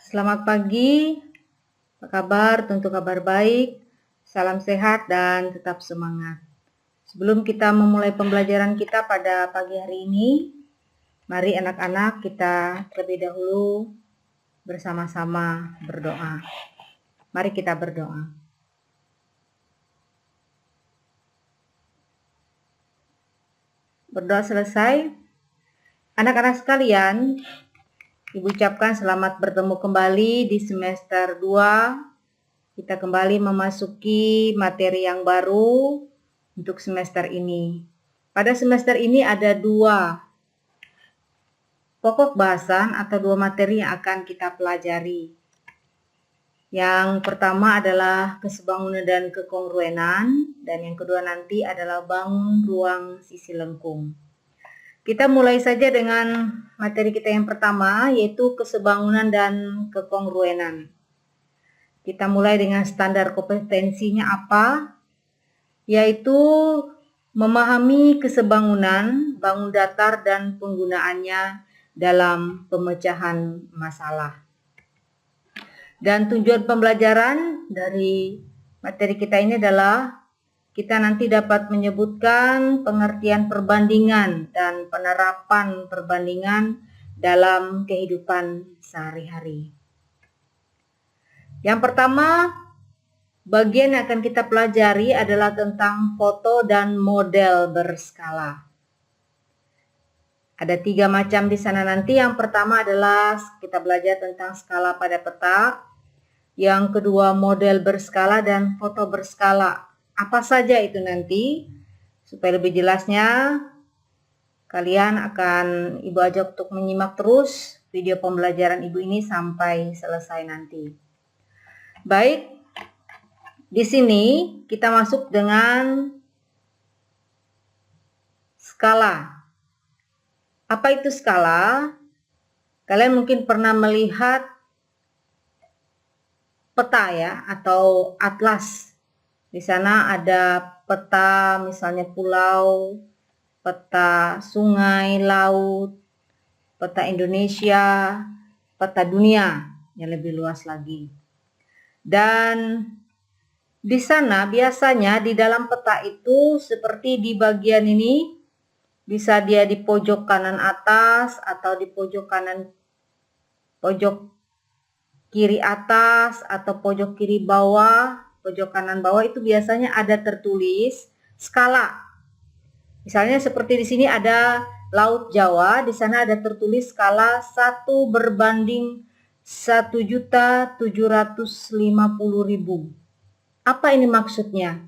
Selamat pagi, apa kabar? Tentu kabar baik. Salam sehat dan tetap semangat. Sebelum kita memulai pembelajaran kita pada pagi hari ini, mari anak-anak kita terlebih dahulu bersama-sama berdoa. Mari kita berdoa. Berdoa selesai. Anak-anak sekalian, Ibu ucapkan selamat bertemu kembali di semester 2. Kita kembali memasuki materi yang baru untuk semester ini. Pada semester ini ada 2 pokok bahasan atau 2 materi yang akan kita pelajari. Yang pertama adalah kesebangunan dan kekongruenan, dan yang kedua nanti adalah bangun ruang sisi lengkung. Kita mulai saja dengan materi kita yang pertama, yaitu kesebangunan dan kekongruenan. Kita mulai dengan standar kompetensinya apa? Yaitu memahami kesebangunan, bangun datar, dan penggunaannya dalam pemecahan masalah. Dan tujuan pembelajaran dari materi kita ini adalah kita nanti dapat menyebutkan pengertian perbandingan dan penerapan perbandingan dalam kehidupan sehari-hari. Yang pertama, bagian yang akan kita pelajari adalah tentang foto dan model berskala. Ada 3 macam di sana nanti. Yang pertama adalah kita belajar tentang skala pada peta. Yang kedua, model berskala dan foto berskala. Apa saja itu nanti? Supaya lebih jelasnya, kalian akan Ibu ajak untuk menyimak terus video pembelajaran Ibu ini sampai selesai nanti. Baik, di sini kita masuk dengan skala. Apa itu skala? Kalian mungkin pernah melihat peta ya, atau atlas. Di sana ada peta misalnya pulau, peta sungai, laut, peta Indonesia, peta dunia yang lebih luas lagi. Dan di sana biasanya di dalam peta itu seperti di bagian ini, bisa dia di pojok kanan atas atau di pojok kiri atas atau pojok kiri bawah, pojok kanan bawah itu biasanya ada tertulis skala. Misalnya seperti di sini ada Laut Jawa, di sana ada tertulis skala 1/1.750.000. Apa ini maksudnya?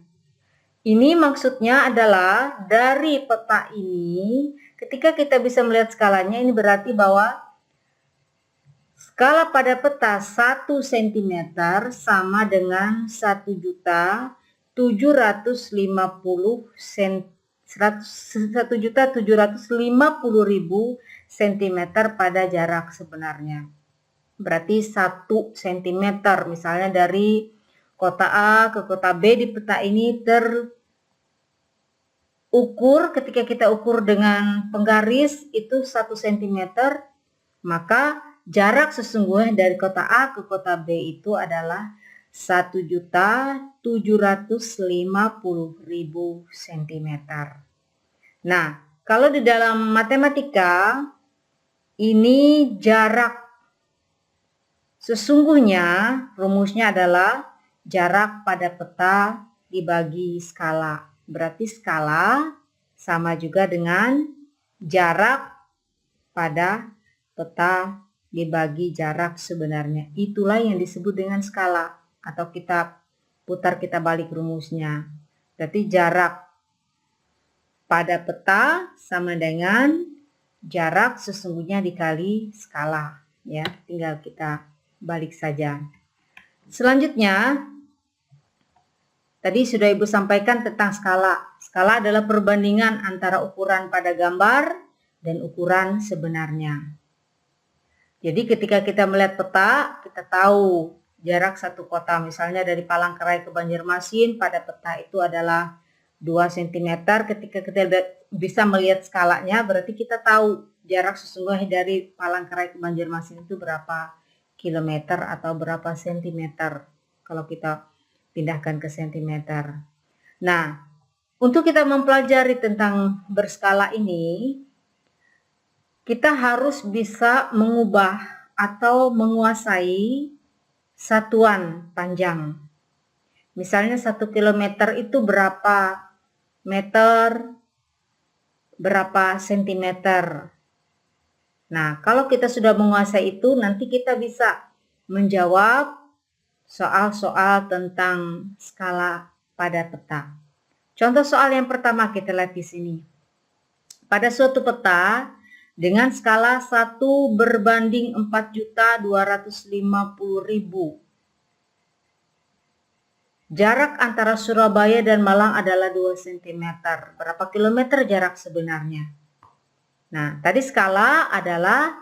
Ini maksudnya adalah dari peta ini, ketika kita bisa melihat skalanya, ini berarti bahwa skala pada peta 1 cm sama dengan 1.750.000 cm pada jarak sebenarnya. Berarti 1 cm misalnya dari kota A ke kota B di peta ini terukur, ketika kita ukur dengan penggaris itu 1 cm, maka jarak sesungguhnya dari kota A ke kota B itu adalah 1.750.000 cm. Nah, kalau di dalam matematika ini jarak sesungguhnya rumusnya adalah jarak pada peta dibagi skala. Berarti skala sama juga dengan jarak pada peta dibagi jarak sebenarnya. Itulah yang disebut dengan skala, atau kita balik rumusnya. Berarti jarak pada peta sama dengan jarak sesungguhnya dikali skala, ya. Tinggal kita balik saja. Selanjutnya, tadi sudah Ibu sampaikan tentang skala. Skala adalah perbandingan antara ukuran pada gambar dan ukuran sebenarnya. Jadi ketika kita melihat peta, kita tahu jarak satu kota, misalnya dari Palangkaraya ke Banjarmasin pada peta itu adalah 2 cm. Ketika kita bisa melihat skalanya, berarti kita tahu jarak sesungguhnya dari Palangkaraya ke Banjarmasin itu berapa kilometer atau berapa sentimeter kalau kita pindahkan ke sentimeter. Nah, untuk kita mempelajari tentang berskala ini, kita harus bisa mengubah atau menguasai satuan panjang. Misalnya 1 kilometer itu berapa meter, berapa sentimeter. Nah, kalau kita sudah menguasai itu, nanti kita bisa menjawab soal-soal tentang skala pada peta. Contoh soal yang pertama kita lihat di sini. Pada suatu peta dengan skala 1 berbanding 4.250.000. Jarak antara Surabaya dan Malang adalah 2 cm. Berapa kilometer jarak sebenarnya? Nah, tadi skala adalah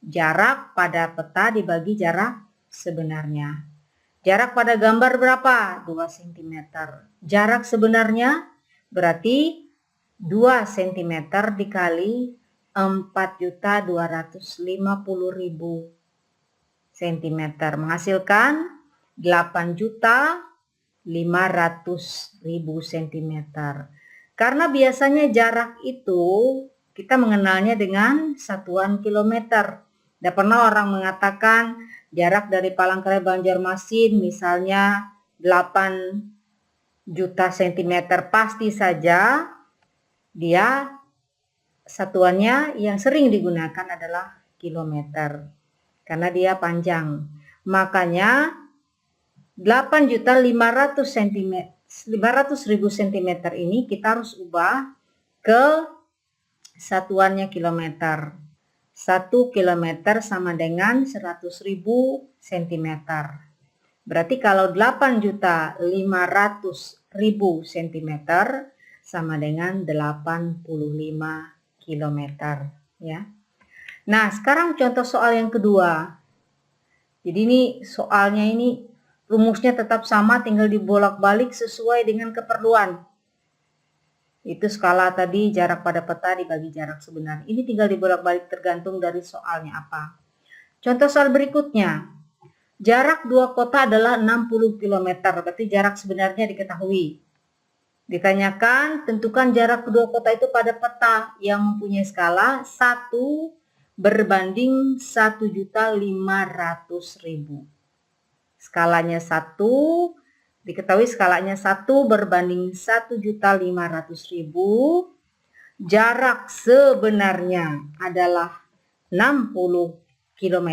jarak pada peta dibagi jarak sebenarnya. Jarak pada gambar berapa? 2 cm. Jarak sebenarnya berarti 2 cm dikali 4.250.000 cm. Menghasilkan 8.500.000 cm. Karena biasanya jarak itu kita mengenalnya dengan satuan kilometer. Tidak pernah orang mengatakan jarak dari Palangkaraya Banjarmasin misalnya 8 juta cm. Pasti saja dia satuannya yang sering digunakan adalah kilometer. Karena dia panjang. Makanya 8.500.000 cm ini kita harus ubah ke satuannya kilometer. 1 kilometer sama dengan 100.000 cm. Berarti kalau 8.500.000 cm sama dengan 85 km ya. Nah, sekarang contoh soal yang kedua. Jadi ini soalnya ini rumusnya tetap sama, tinggal dibolak-balik sesuai dengan keperluan. Itu skala tadi jarak pada peta dibagi jarak sebenarnya. Ini tinggal dibolak-balik tergantung dari soalnya apa. Contoh soal berikutnya. Jarak 2 kota adalah 60 km. Berarti jarak sebenarnya diketahui. Ditanyakan, tentukan jarak kedua kota itu pada peta yang mempunyai skala 1 berbanding 1.500.000. Skalanya 1, diketahui skalanya 1 berbanding 1.500.000. Jarak sebenarnya adalah 60 km.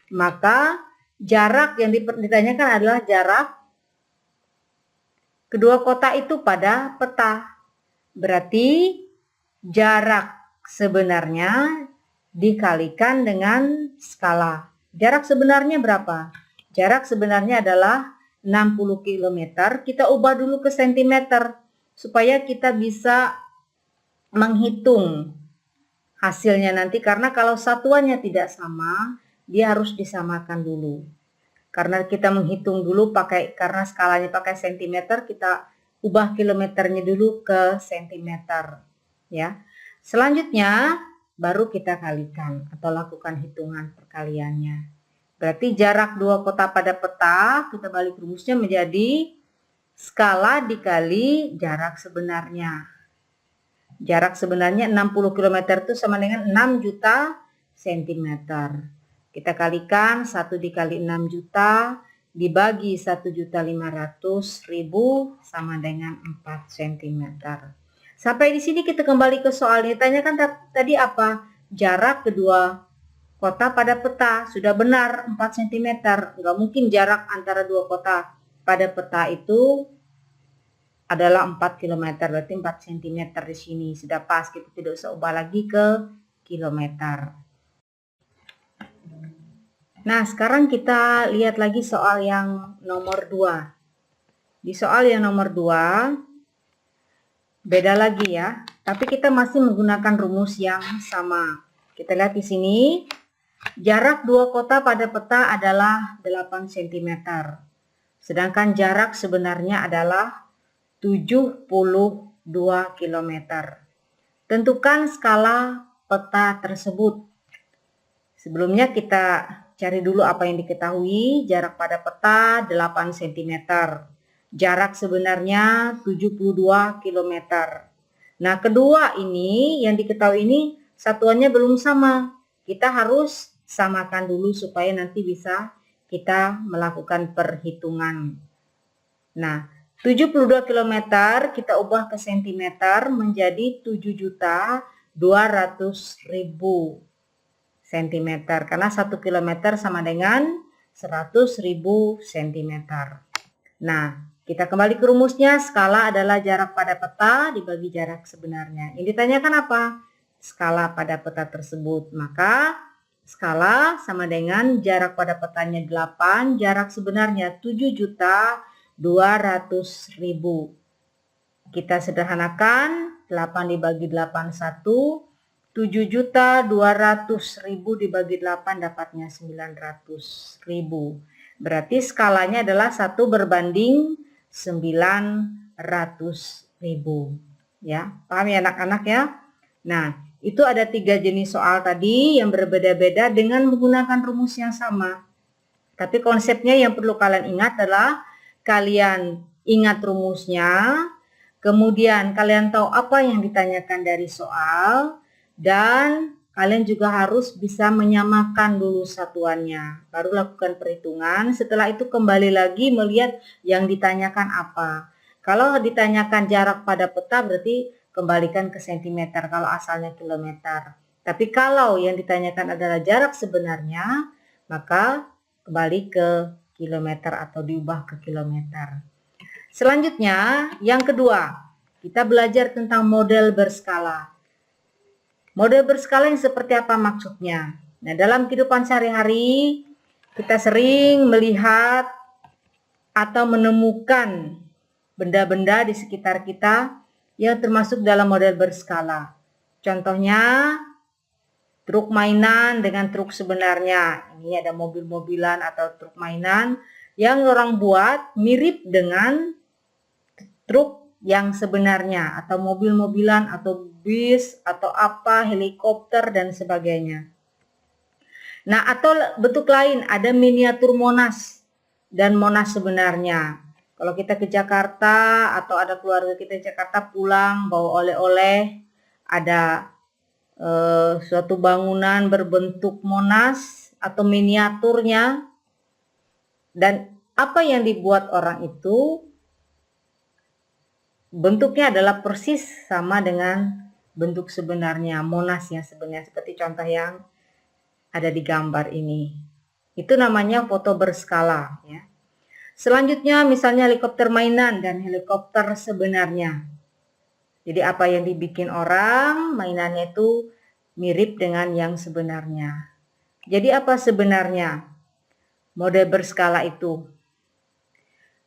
Maka jarak yang ditanyakan adalah jarak kedua kota itu pada peta. Berarti jarak sebenarnya dikalikan dengan skala. Jarak sebenarnya berapa? Jarak sebenarnya adalah 60 km. Kita ubah dulu ke sentimeter supaya kita bisa menghitung hasilnya nanti. Karena kalau satuannya tidak sama, dia harus disamakan dulu. Karena kita menghitung dulu karena skalanya pakai sentimeter, kita ubah kilometernya dulu ke sentimeter. Ya. Selanjutnya baru kita kalikan atau lakukan hitungan perkaliannya. Berarti jarak 2 kota pada peta, kita balik rumusnya menjadi skala dikali jarak sebenarnya. Jarak sebenarnya 60 km itu sama dengan 6 juta cm. Kita kalikan 1 dikali 6 juta dibagi 1.500.000 sama dengan 4 cm. Sampai di sini kita kembali ke soal ini. Tanyakan tadi apa? Jarak kedua kota pada peta. Sudah benar 4 cm. Enggak mungkin jarak antara 2 kota pada peta itu adalah 4 km. Berarti 4 cm di sini. Sudah pas, kita tidak usah ubah lagi ke kilometer. Nah, sekarang kita lihat lagi soal yang nomor 2. Di soal yang nomor 2 beda lagi ya, tapi kita masih menggunakan rumus yang sama. Kita lihat di sini, jarak 2 kota pada peta adalah 8 cm. Sedangkan jarak sebenarnya adalah 72 km. Tentukan skala peta tersebut. Sebelumnya kita cari dulu apa yang diketahui. Jarak pada peta 8 cm. Jarak sebenarnya 72 km. Nah, kedua ini yang diketahui ini satuannya belum sama. Kita harus samakan dulu supaya nanti bisa kita melakukan perhitungan. Nah, 72 km kita ubah ke cm menjadi 7.200.000 cm. Karena 1 km sama dengan 100.000 cm. Nah, kita kembali ke rumusnya. Skala adalah jarak pada peta dibagi jarak sebenarnya. Yang ditanyakan apa? Skala pada peta tersebut. Maka skala sama dengan jarak pada petanya 8, jarak sebenarnya 7.200.000. Kita sederhanakan, 8 dibagi 8 1, 7.200.000 dibagi 8 dapatnya 900.000. Berarti skalanya adalah 1 berbanding 900.000. Ya, paham ya anak-anak ya? Nah, itu ada 3 jenis soal tadi yang berbeda-beda dengan menggunakan rumus yang sama. Tapi konsepnya yang perlu kalian ingat adalah kalian ingat rumusnya, kemudian kalian tahu apa yang ditanyakan dari soal, dan kalian juga harus bisa menyamakan dulu satuannya. Baru lakukan perhitungan, setelah itu kembali lagi melihat yang ditanyakan apa. Kalau ditanyakan jarak pada peta berarti kembalikan ke cm kalau asalnya kilometer. Tapi kalau yang ditanyakan adalah jarak sebenarnya, maka kembali ke kilometer atau diubah ke kilometer. Selanjutnya, yang kedua, kita belajar tentang model berskala. Model berskala yang seperti apa maksudnya? Nah, dalam kehidupan sehari-hari, kita sering melihat atau menemukan benda-benda di sekitar kita yang termasuk dalam model berskala. Contohnya, truk mainan dengan truk sebenarnya. Ini ada mobil-mobilan atau truk mainan yang orang buat mirip dengan truk yang sebenarnya, atau mobil-mobilan atau bis atau apa, helikopter dan sebagainya. Nah, atau bentuk lain ada miniatur Monas dan Monas sebenarnya. Kalau kita ke Jakarta atau ada keluarga kita di Jakarta pulang bawa oleh-oleh, ada suatu bangunan berbentuk Monas atau miniaturnya, dan apa yang dibuat orang itu bentuknya adalah persis sama dengan bentuk sebenarnya, Monas yang sebenarnya, seperti contoh yang ada di gambar ini. Itu namanya foto berskala ya. Selanjutnya misalnya helikopter mainan dan helikopter sebenarnya. Jadi apa yang dibikin orang, mainannya itu mirip dengan yang sebenarnya. Jadi apa sebenarnya model berskala itu?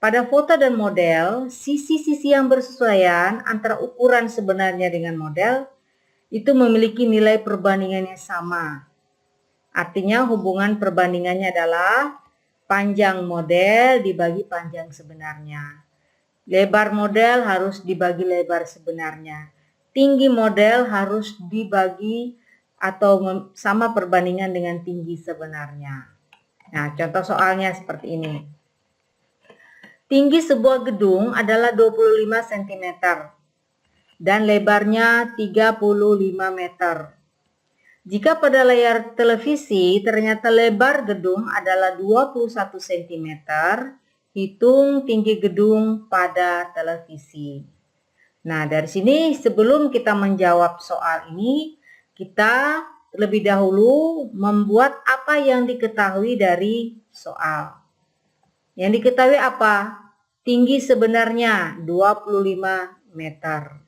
Pada foto dan model, sisi-sisi yang bersesuaian antara ukuran sebenarnya dengan model itu memiliki nilai perbandingannya sama. Artinya hubungan perbandingannya adalah panjang model dibagi panjang sebenarnya. Lebar model harus dibagi lebar sebenarnya. Tinggi model harus dibagi atau sama perbandingan dengan tinggi sebenarnya. Nah, contoh soalnya seperti ini. Tinggi sebuah gedung adalah 25 cm dan lebarnya 35 meter. Jika pada layar televisi ternyata lebar gedung adalah 21 cm, hitung tinggi gedung pada televisi. Nah, dari sini sebelum kita menjawab soal ini, kita terlebih dahulu membuat apa yang diketahui dari soal. Yang diketahui apa? Tinggi sebenarnya 25 meter.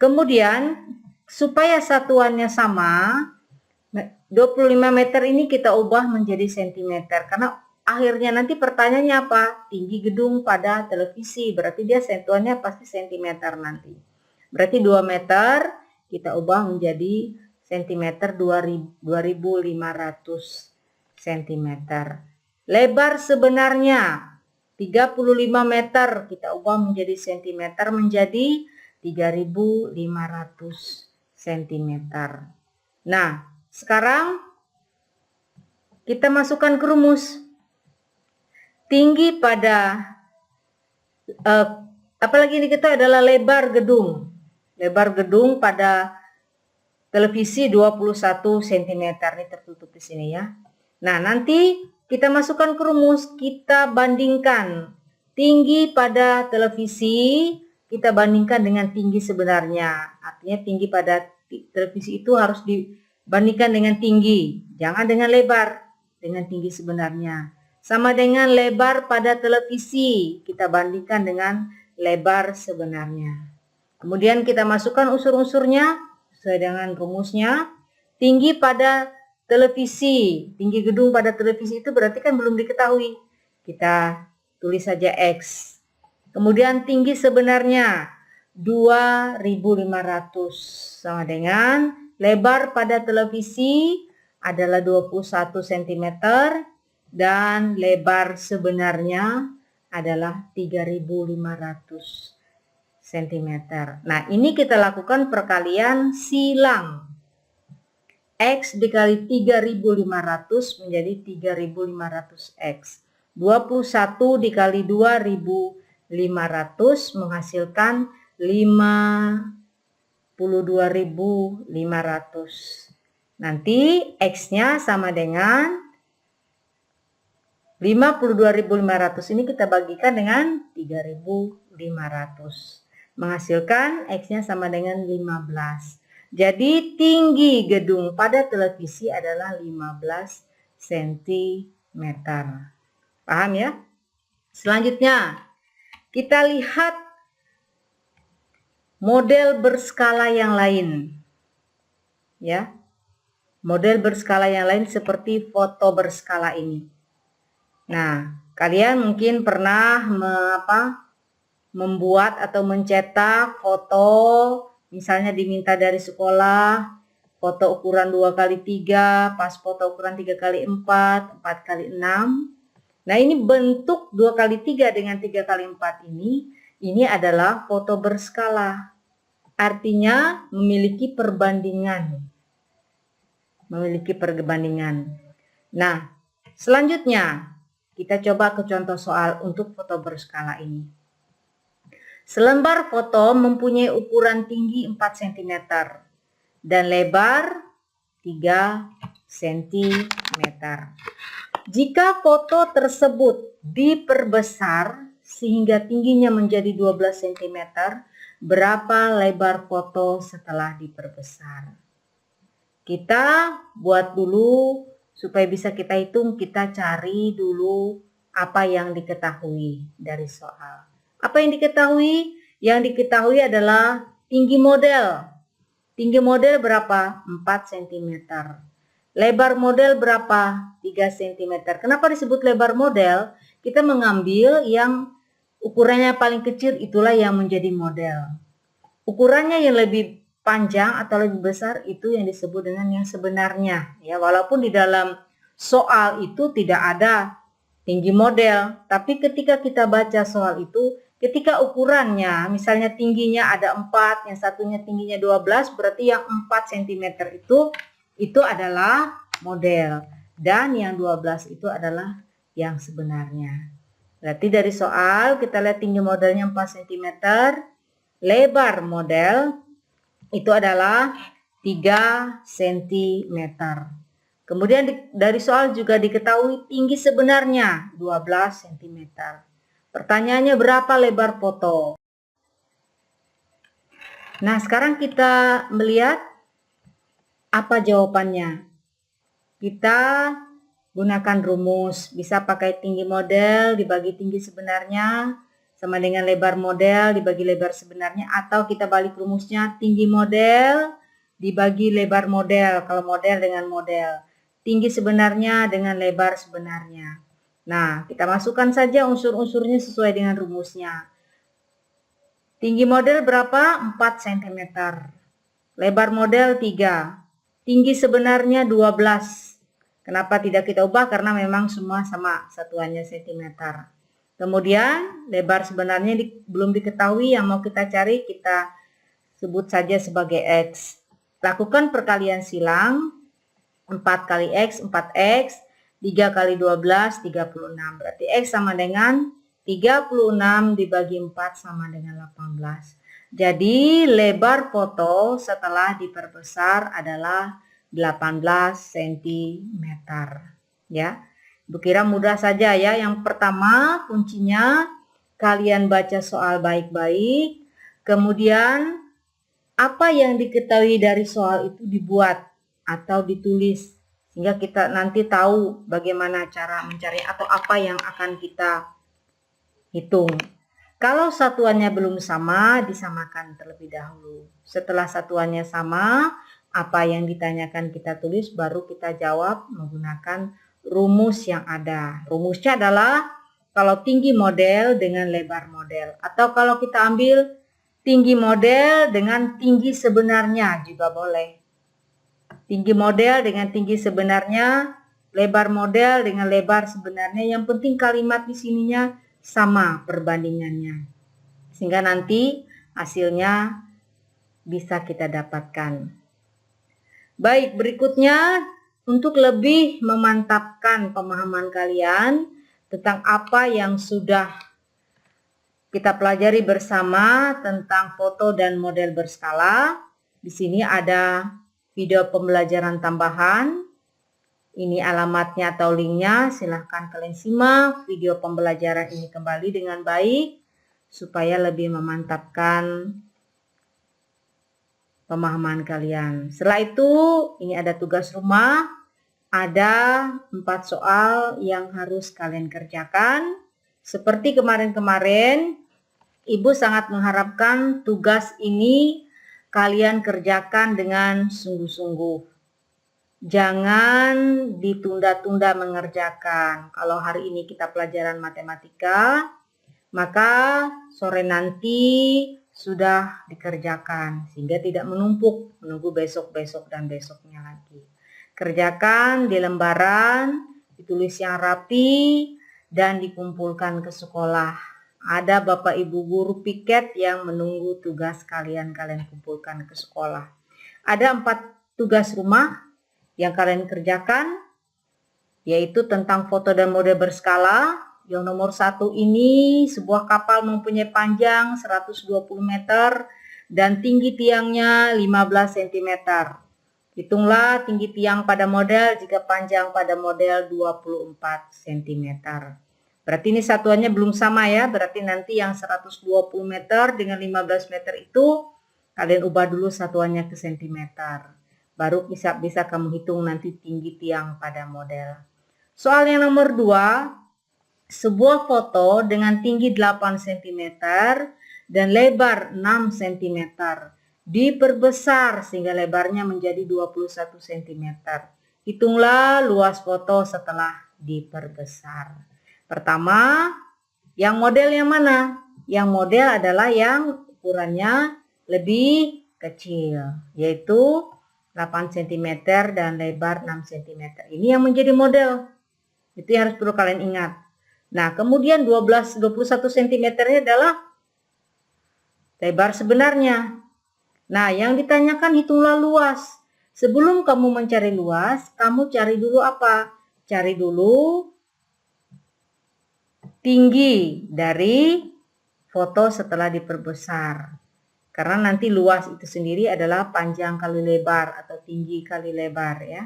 Kemudian supaya satuannya sama, 25 meter ini kita ubah menjadi sentimeter. Karena akhirnya nanti pertanyaannya apa? Tinggi gedung pada televisi. Berarti dia satuannya pasti sentimeter nanti. Berarti 2 meter kita ubah menjadi sentimeter 2500 centimeter. Lebar sebenarnya 35 meter kita ubah menjadi sentimeter menjadi 3500 cm. Nah, sekarang Kita masukkan ke rumus. Tinggi pada apalagi ini kita adalah lebar gedung. Lebar gedung pada televisi 21 cm. Ini tertutup di sini ya. Nah, nanti kita masukkan ke rumus, kita bandingkan tinggi pada televisi, kita bandingkan dengan tinggi sebenarnya. Artinya tinggi pada televisi itu harus dibandingkan dengan tinggi, jangan dengan lebar, dengan tinggi sebenarnya. Sama dengan lebar pada televisi, kita bandingkan dengan lebar sebenarnya. Kemudian kita masukkan unsur-unsurnya sesuai dengan rumusnya. Tinggi pada televisi, tinggi gedung pada televisi itu berarti kan belum diketahui. Kita tulis saja X. Kemudian tinggi sebenarnya 2500 sama dengan lebar pada televisi adalah 21 cm dan lebar sebenarnya adalah 3500 cm. Nah, ini kita lakukan perkalian silang. X dikali 3500 menjadi 3500X. 21 dikali 2500 menghasilkan 52.500. Nanti X-nya sama dengan 52.500 ini kita bagikan dengan 3.500. Menghasilkan X-nya sama dengan 15. Jadi tinggi gedung pada televisi adalah 15 cm. Paham ya? Selanjutnya, kita lihat model berskala yang lain. Ya. Model berskala yang lain seperti foto berskala ini. Nah, kalian mungkin pernah membuat atau mencetak foto, misalnya diminta dari sekolah, foto ukuran 2x3, pas foto ukuran 3x4, 4x6. Nah, ini bentuk 2x3 dengan 3x4 ini adalah foto berskala. Artinya memiliki perbandingan. Memiliki perbandingan. Nah, selanjutnya kita coba ke contoh soal untuk foto berskala ini. Selembar foto mempunyai ukuran tinggi 4 cm dan lebar 3 cm. Jika foto tersebut diperbesar sehingga tingginya menjadi 12 cm, berapa lebar foto setelah diperbesar? Kita buat dulu supaya bisa kita hitung, kita cari dulu apa yang diketahui dari soal. Apa yang diketahui? Yang diketahui adalah tinggi model. Tinggi model berapa? 4 cm. Lebar model berapa? 3 cm. Kenapa disebut lebar model? Kita mengambil yang ukurannya paling kecil, itulah yang menjadi model. Ukurannya yang lebih panjang atau lebih besar itu yang disebut dengan yang sebenarnya. Ya, walaupun di dalam soal itu tidak ada tinggi model, tapi ketika kita baca soal itu, ketika ukurannya, misalnya tingginya ada 4, yang satunya tingginya 12, berarti yang 4 cm itu adalah model. Dan yang 12 itu adalah yang sebenarnya. Berarti dari soal kita lihat tinggi modelnya 4 cm, lebar model itu adalah 3 cm. Kemudian dari soal juga diketahui tinggi sebenarnya 12 cm. Pertanyaannya berapa lebar foto? Nah, sekarang kita melihat apa jawabannya. Kita gunakan rumus, bisa pakai tinggi model dibagi tinggi sebenarnya sama dengan lebar model dibagi lebar sebenarnya, atau kita balik rumusnya, tinggi model dibagi lebar model kalau model dengan model, tinggi sebenarnya dengan lebar sebenarnya. Nah, kita masukkan saja unsur-unsurnya sesuai dengan rumusnya. Tinggi model berapa? 4 cm. Lebar model 3. Tinggi sebenarnya 12. Kenapa tidak kita ubah? Karena memang semua sama satuannya cm. Kemudian lebar sebenarnya belum diketahui, yang mau kita cari kita sebut saja sebagai X. Lakukan perkalian silang. 4 kali X, 4X. 3 kali 12, 36. Berarti X sama dengan 36 dibagi 4 sama dengan 18. Jadi lebar foto setelah diperbesar adalah 18 cm. Ya, Bukira mudah saja ya. Yang pertama kuncinya kalian baca soal baik-baik. Kemudian apa yang diketahui dari soal itu dibuat atau ditulis. Sehingga kita nanti tahu bagaimana cara mencari atau apa yang akan kita hitung. Kalau satuannya belum sama, disamakan terlebih dahulu. Setelah satuannya sama, apa yang ditanyakan kita tulis, baru kita jawab menggunakan rumus yang ada. Rumusnya adalah kalau tinggi model dengan lebar model. Atau kalau kita ambil tinggi model dengan tinggi sebenarnya juga boleh. Tinggi model dengan tinggi sebenarnya, lebar model dengan lebar sebenarnya. Yang penting kalimat di sininya sama perbandingannya, sehingga nanti hasilnya bisa kita dapatkan. Baik, berikutnya untuk lebih memantapkan pemahaman kalian tentang apa yang sudah kita pelajari bersama tentang foto dan model berskala. Di sini ada video pembelajaran tambahan. Ini alamatnya atau linknya, silahkan kalian simak video pembelajaran ini kembali dengan baik supaya lebih memantapkan pemahaman kalian. Setelah itu, ini ada tugas rumah, ada 4 soal yang harus kalian kerjakan. Seperti kemarin-kemarin, Ibu sangat mengharapkan tugas ini kalian kerjakan dengan sungguh-sungguh. Jangan ditunda-tunda mengerjakan. Kalau hari ini kita pelajaran matematika, maka sore nanti sudah dikerjakan. Sehingga tidak menumpuk, menunggu besok-besok dan besoknya lagi. Kerjakan di lembaran, ditulis yang rapi, dan dikumpulkan ke sekolah. Ada Bapak Ibu guru piket yang menunggu tugas kalian kumpulkan ke sekolah. Ada 4 tugas rumah yang kalian kerjakan, yaitu tentang foto dan model berskala. Yang nomor 1 ini, sebuah kapal mempunyai panjang 120 meter dan tinggi tiangnya 15 cm. Hitunglah tinggi tiang pada model jika panjang pada model 24 cm. Berarti ini satuannya belum sama ya, berarti nanti yang 120 meter dengan 15 meter itu kalian ubah dulu satuannya ke cm. Baru bisa kamu hitung nanti tinggi tiang pada model. Soal yang nomor 2, sebuah foto dengan tinggi 8 cm dan lebar 6 cm diperbesar sehingga lebarnya menjadi 21 cm. Hitunglah luas foto setelah diperbesar. Pertama, yang model yang mana? Yang model adalah yang ukurannya lebih kecil, yaitu 8 cm dan lebar 6 cm. Ini yang menjadi model. Itu yang harus perlu kalian ingat. Nah, kemudian 21 cm adalah lebar sebenarnya. Nah, yang ditanyakan hitunglah luas. Sebelum kamu mencari luas, kamu cari dulu apa? Cari dulu tinggi dari foto setelah diperbesar. Karena nanti luas itu sendiri adalah panjang kali lebar atau tinggi kali lebar ya.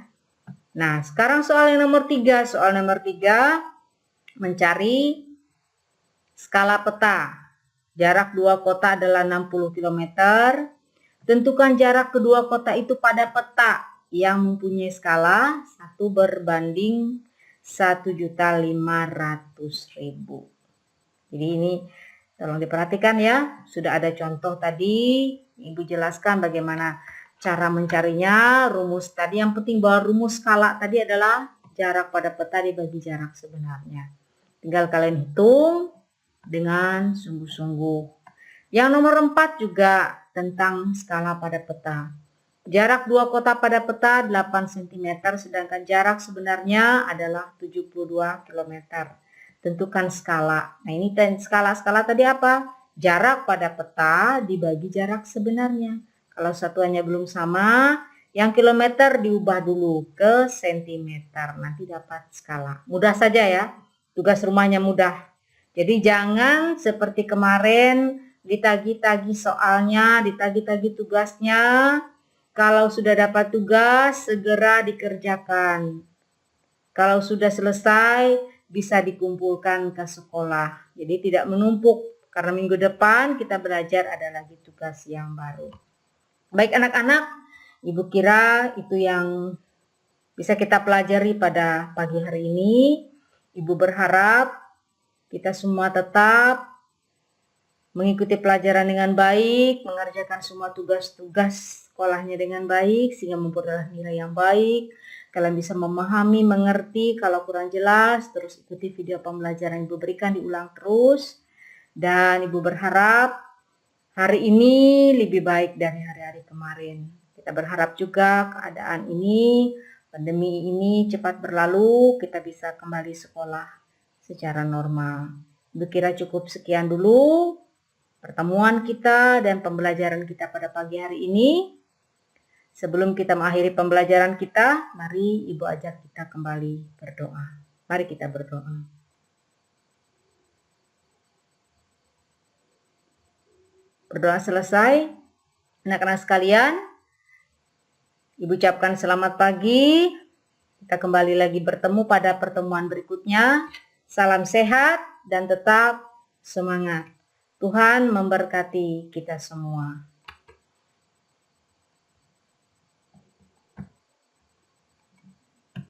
Nah, sekarang soal yang nomor 3. Soal nomor 3 mencari skala peta. Jarak 2 kota adalah 60 km. Tentukan jarak kedua kota itu pada peta yang mempunyai skala 1 berbanding 1.500.000. Jadi ini tolong diperhatikan ya, sudah ada contoh tadi, Ibu jelaskan bagaimana cara mencarinya, rumus tadi yang penting bahwa rumus skala tadi adalah jarak pada peta dibagi jarak sebenarnya. Tinggal kalian hitung dengan sungguh-sungguh. Yang nomor 4 juga tentang skala pada peta. Jarak 2 kota pada peta 8 cm, sedangkan jarak sebenarnya adalah 72 km. Tentukan skala. Nah, ini skala tadi apa? Jarak pada peta dibagi jarak sebenarnya. Kalau satuannya belum sama, Yang kilometer diubah dulu ke sentimeter, nanti dapat skala. Mudah saja ya, tugas rumahnya mudah. Jadi jangan seperti kemarin ditagi-tagi soalnya, ditagi-tagi tugasnya. Kalau sudah dapat tugas, segera dikerjakan. Kalau sudah selesai, bisa dikumpulkan ke sekolah. Jadi tidak menumpuk, karena minggu depan kita belajar ada lagi tugas yang baru. Baik anak-anak, Ibu kira itu yang bisa kita pelajari pada pagi hari ini. Ibu berharap kita semua tetap mengikuti pelajaran dengan baik, mengerjakan semua tugas-tugas sekolahnya dengan baik, sehingga memperoleh nilai yang baik. Kalian bisa memahami, mengerti, kalau kurang jelas, terus ikuti video pembelajaran yang Ibu berikan, diulang terus. Dan Ibu berharap hari ini lebih baik dari hari-hari kemarin. Kita berharap juga keadaan ini, pandemi ini cepat berlalu, kita bisa kembali sekolah secara normal. Ibu kira cukup sekian dulu pertemuan kita dan pembelajaran kita pada pagi hari ini. Sebelum kita mengakhiri pembelajaran kita, mari Ibu ajak kita kembali berdoa. Mari kita berdoa. Berdoa selesai, anak-anak sekalian, Ibu ucapkan selamat pagi. Kita kembali lagi bertemu pada pertemuan berikutnya. Salam sehat dan tetap semangat. Tuhan memberkati kita semua.